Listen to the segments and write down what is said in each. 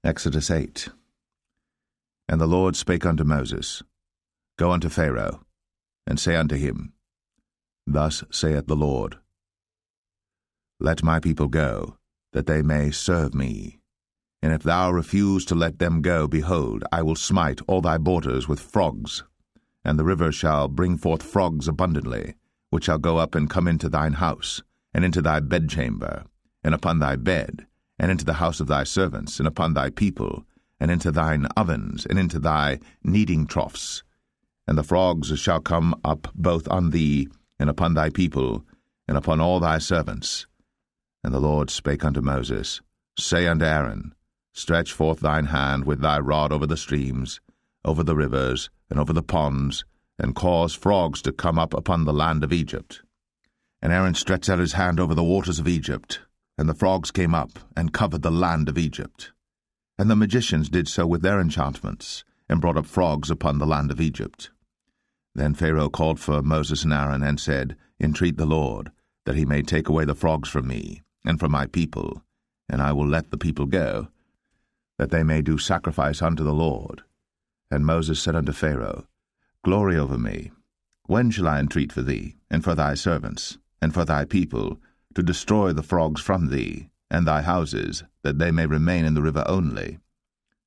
Exodus 8. And the Lord spake unto Moses, Go unto Pharaoh, and say unto him, Thus saith the Lord, Let my people go, that they may serve me. And if thou refuse to let them go, behold, I will smite all thy borders with frogs, and the river shall bring forth frogs abundantly, which shall go up and come into thine house, and into thy bedchamber, and upon thy bed, and into the house of thy servants, and upon thy people, and into thine ovens, and into thy kneading troughs. And the frogs shall come up both on thee, and upon thy people, and upon all thy servants. And the Lord spake unto Moses, Say unto Aaron, Stretch forth thine hand with thy rod over the streams, over the rivers, and over the ponds, and cause frogs to come up upon the land of Egypt. And Aaron stretched out his hand over the waters of Egypt, and the frogs came up, and covered the land of Egypt. And the magicians did so with their enchantments, and brought up frogs upon the land of Egypt. Then Pharaoh called for Moses and Aaron, and said, Entreat the Lord, that he may take away the frogs from me, and from my people, and I will let the people go, that they may do sacrifice unto the Lord. And Moses said unto Pharaoh, Glory over me. When shall I entreat for thee, and for thy servants, and for thy people, to destroy the frogs from thee, and thy houses, that they may remain in the river only?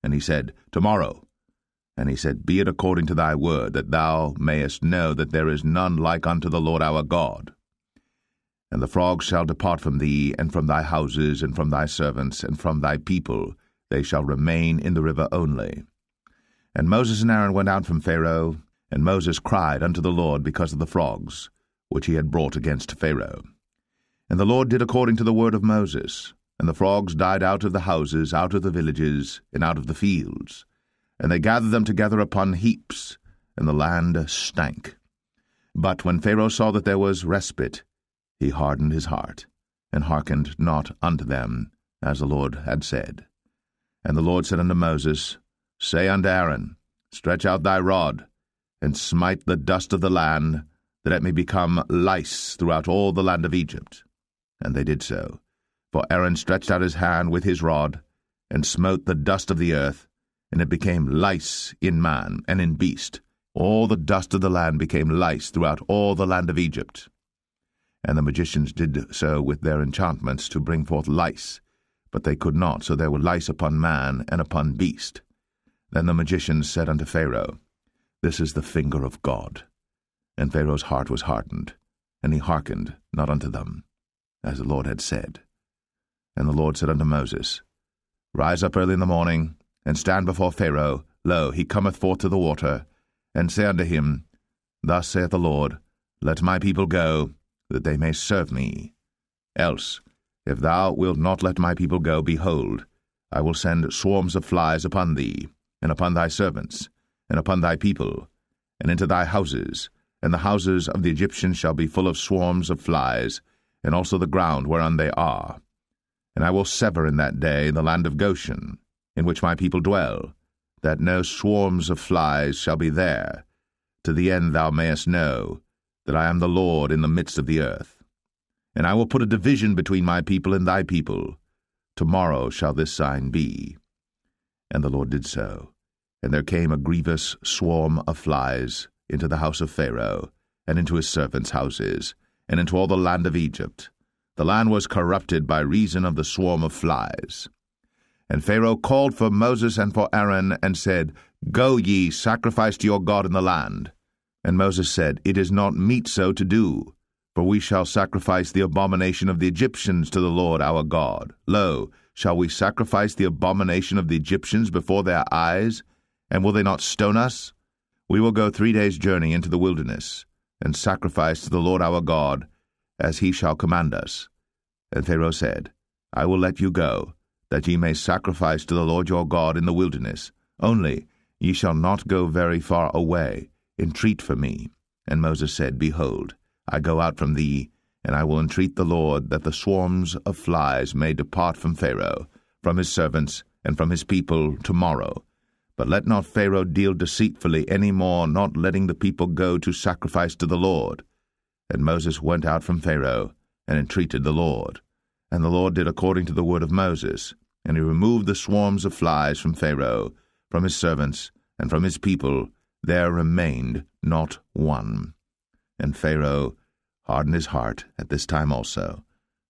And he said, Tomorrow. And he said, Be it according to thy word, that thou mayest know that there is none like unto the Lord our God. And the frogs shall depart from thee, and from thy houses, and from thy servants, and from thy people, they shall remain in the river only. And Moses and Aaron went out from Pharaoh, and Moses cried unto the Lord because of the frogs, which he had brought against Pharaoh. And the Lord did according to the word of Moses, and the frogs died out of the houses, out of the villages, and out of the fields. And they gathered them together upon heaps, and the land stank. But when Pharaoh saw that there was respite, he hardened his heart, and hearkened not unto them, as the Lord had said. And the Lord said unto Moses, Say unto Aaron, Stretch out thy rod, and smite the dust of the land, that it may become lice throughout all the land of Egypt. And they did so. For Aaron stretched out his hand with his rod, and smote the dust of the earth, and it became lice in man and in beast. All the dust of the land became lice throughout all the land of Egypt. And the magicians did so with their enchantments to bring forth lice, but they could not, so there were lice upon man and upon beast. Then the magicians said unto Pharaoh, This is the finger of God. And Pharaoh's heart was hardened, and he hearkened not unto them, as the Lord had said. And the Lord said unto Moses, Rise up early in the morning, and stand before Pharaoh. Lo, he cometh forth to the water, and say unto him, Thus saith the Lord, Let my people go, that they may serve me. Else, if thou wilt not let my people go, behold, I will send swarms of flies upon thee, and upon thy servants, and upon thy people, and into thy houses, and the houses of the Egyptians shall be full of swarms of flies, and also the ground whereon they are. And I will sever in that day the land of Goshen, in which my people dwell, that no swarms of flies shall be there, to the end thou mayest know that I am the Lord in the midst of the earth. And I will put a division between my people and thy people. Tomorrow shall this sign be. And the Lord did so. And there came a grievous swarm of flies into the house of Pharaoh, and into his servants' houses, and into all the land of Egypt. The land was corrupted by reason of the swarm of flies. And Pharaoh called for Moses and for Aaron, and said, Go ye, sacrifice to your God in the land. And Moses said, It is not meet so to do, for we shall sacrifice the abomination of the Egyptians to the Lord our God. Lo, shall we sacrifice the abomination of the Egyptians before their eyes? And will they not stone us? We will go 3 days' journey into the wilderness, and sacrifice to the Lord our God, as he shall command us. And Pharaoh said, I will let you go, that ye may sacrifice to the Lord your God in the wilderness. Only ye shall not go very far away. Entreat for me. And Moses said, Behold, I go out from thee, and I will entreat the Lord that the swarms of flies may depart from Pharaoh, from his servants, and from his people tomorrow. But let not Pharaoh deal deceitfully any more, not letting the people go to sacrifice to the Lord. And Moses went out from Pharaoh, and entreated the Lord. And the Lord did according to the word of Moses, And he removed the swarms of flies from Pharaoh, from his servants, and from his people. There remained not one. And Pharaoh hardened his heart at this time also,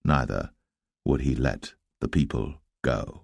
neither would he let the people go.